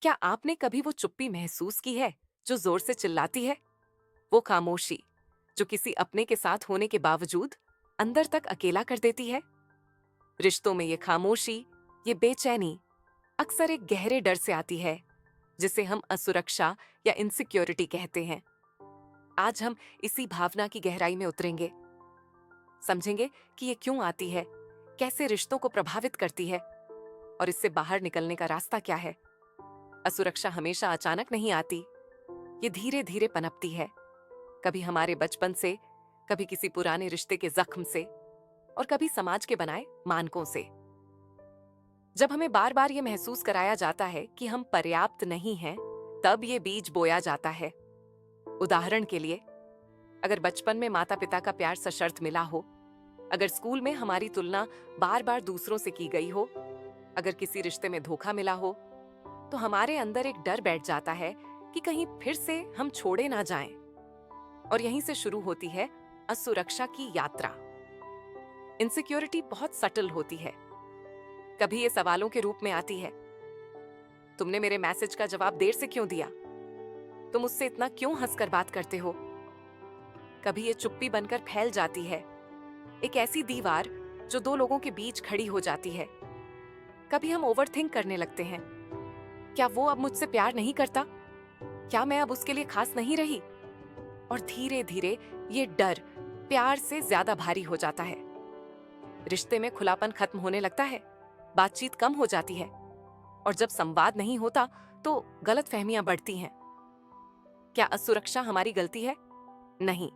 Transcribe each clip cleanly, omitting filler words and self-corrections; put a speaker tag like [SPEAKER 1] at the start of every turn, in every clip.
[SPEAKER 1] क्या आपने कभी वो चुप्पी महसूस की है जो जोर से चिल्लाती है? वो खामोशी जो किसी अपने के साथ होने के बावजूद अंदर तक अकेला कर देती है। रिश्तों में ये खामोशी, ये बेचैनी अक्सर एक गहरे डर से आती है, जिसे हम असुरक्षा या इनसिक्योरिटी कहते हैं। आज हम इसी भावना की गहराई में उतरेंगे, समझेंगे कि ये क्यों आती है, कैसे रिश्तों को प्रभावित करती है और इससे बाहर निकलने का रास्ता क्या है। असुरक्षा हमेशा अचानक नहीं आती, ये धीरे धीरे पनपती है। कभी हमारे बचपन से, कभी किसी पुराने रिश्ते के जख्म से और कभी समाज के बनाए मानकों से। जब हमें बार बार ये महसूस कराया जाता है कि हम पर्याप्त नहीं हैं, तब ये बीज बोया जाता है। उदाहरण के लिए, अगर बचपन में माता पिता का प्यार सशर्त मिला हो, अगर स्कूल में हमारी तुलना बार बार दूसरों से की गई हो, अगर किसी रिश्ते में धोखा मिला हो, तो हमारे अंदर एक डर बैठ जाता है कि कहीं फिर से हम छोड़े ना जाएं। और यहीं से शुरू होती है असुरक्षा की यात्रा। इनसिक्योरिटी बहुत सटल होती है। कभी ये सवालों के रूप में आती है, तुमने मेरे मैसेज का जवाब देर से क्यों दिया? तुम मुझसे इतना क्यों हंसकर बात करते हो? कभी ये चुप्पी बनकर फैल जाती है, एक ऐसी दीवार जो दो लोगों के बीच खड़ी हो जाती है। कभी हम ओवरथिंक करने लगते हैं, क्या वो अब मुझसे प्यार नहीं करता? क्या मैं अब उसके लिए खास नहीं रही? और धीरे धीरे ये डर प्यार से ज्यादा भारी हो जाता है। रिश्ते में खुलापन खत्म होने लगता है, बातचीत कम हो जाती है और जब संवाद नहीं होता तो गलतफहमियां बढ़ती हैं। क्या असुरक्षा हमारी गलती है? नहीं,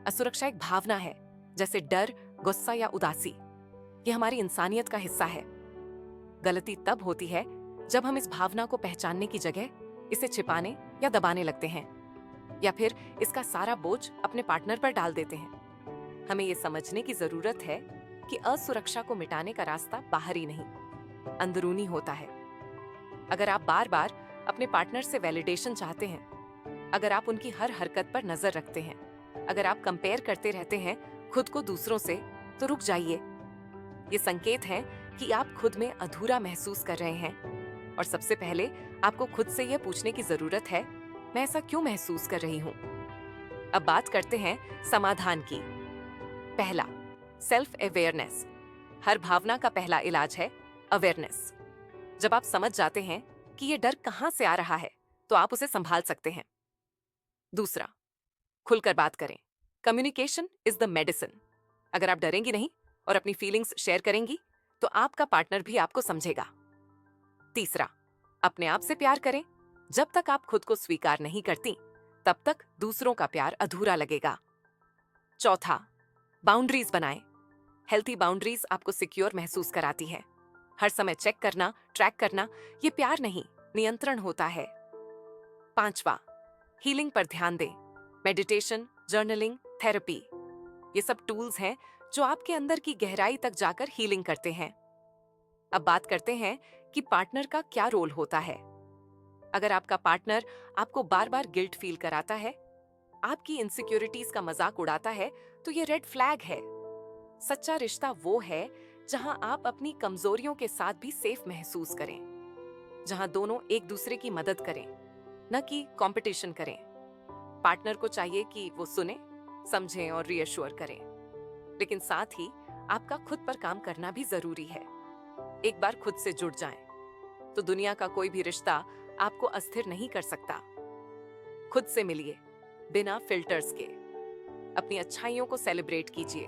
[SPEAKER 1] असुरक्षा एक भावना है, जैसे डर, गुस्सा या उदासी। ये हमारी इंसानियत का हिस्सा है। गलती तब होती है जब हम इस भावना को पहचानने की जगह इसे छिपाने या दबाने लगते हैं, या फिर इसका सारा बोझ अपने पार्टनर पर डाल देते हैं। हमें ये समझने की जरूरत है कि असुरक्षा को मिटाने का रास्ता बाहरी नहीं, अंदरूनी होता है। अगर आप बार बार अपने पार्टनर से वैलिडेशन चाहते हैं, अगर आप उनकी हर हरकत पर नजर रखते हैं, अगर आप कंपेयर करते रहते हैं खुद को दूसरों से, तो रुक जाइए। ये संकेत है कि आप खुद में अधूरा महसूस कर रहे हैं। और सबसे पहले आपको खुद से यह पूछने की जरूरत है, मैं ऐसा क्यों महसूस कर रही हूं? अब बात करते हैं समाधान की। पहला, सेल्फ अवेयरनेस। हर भावना का पहला इलाज है अवेयरनेस। जब आप समझ जाते हैं कि ये डर कहां से आ रहा है, तो आप उसे संभाल सकते हैं। दूसरा, खुलकर बात करें। Communication is the medicine. अगर आप डरेंगी नहीं और अपनी फीलिंग्स शेयर करेंगी, तो आपका पार्टनर भी आपको समझेगा। तीसरा, अपने आप से प्यार करें। जब तक आप खुद को स्वीकार नहीं करती, तब तक दूसरों का प्यार अधूरा लगेगा। चौथा, बाउंड्रीज बनाएं। हेल्थी बाउंड्रीज आपको सिक्योर महसूस कराती है। हर समय चेक करना, ट्रैक करना, ये प्यार नहीं, नियंत्रण होता है। पांचवा, हीलिंग पर ध्यान दें। मेडिटेशन, जर्नलिंग, थेरेपी, ये सब टूल्स हैं जो आपके अंदर की गहराई तक जाकर हीलिंग करते हैं। अब बात करते हैं कि पार्टनर का क्या रोल होता है। अगर आपका पार्टनर आपको बार बार गिल्ट फील कराता है, आपकी इनसिक्योरिटीज का मजाक उड़ाता है, तो ये रेड फ्लैग है। सच्चा रिश्ता वो है जहां आप अपनी कमजोरियों के साथ भी सेफ महसूस करें, जहां दोनों एक दूसरे की मदद करें, न कि कंपटीशन करें। पार्टनर को चाहिए कि वो सुने, समझें और रीअश्योर करें, लेकिन साथ ही आपका खुद पर काम करना भी जरूरी है। एक बार खुद से जुड़ जाएं, तो दुनिया का कोई भी रिश्ता आपको अस्थिर नहीं कर सकता। खुद से मिलिए, बिना फिल्टर्स के। अपनी अच्छाइयों को सेलिब्रेट कीजिए,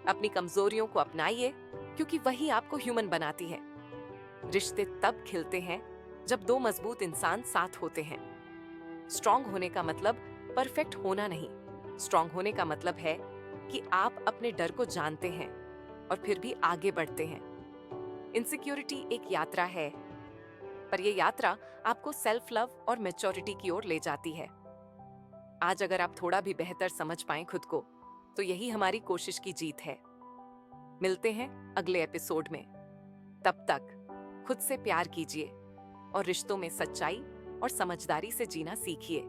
[SPEAKER 1] अपनी कमजोरियों को अपनाइए, क्योंकि वही आपको ह्यूमन बनाती है। रिश्ते तब खिलते हैं जब दो मजबूत इंसान साथ होते हैं। स्ट्रांग होने का मतलब परफेक्ट होना नहीं। स्ट्रांग होने का मतलब है कि आप अपने डर को जानते हैं और फिर भी आगे बढ़ते हैं। इनसिक्योरिटी एक यात्रा है, पर यह यात्रा आपको सेल्फ लव और मैच्योरिटी की ओर ले जाती है। आज अगर आप थोड़ा भी बेहतर समझ पाएं खुद को, तो यही हमारी कोशिश की जीत है। मिलते हैं अगले एपिसोड में। तब तक खुद से प्यार कीजिए और रिश्तों में सच्चाई और समझदारी से जीना सीखिए।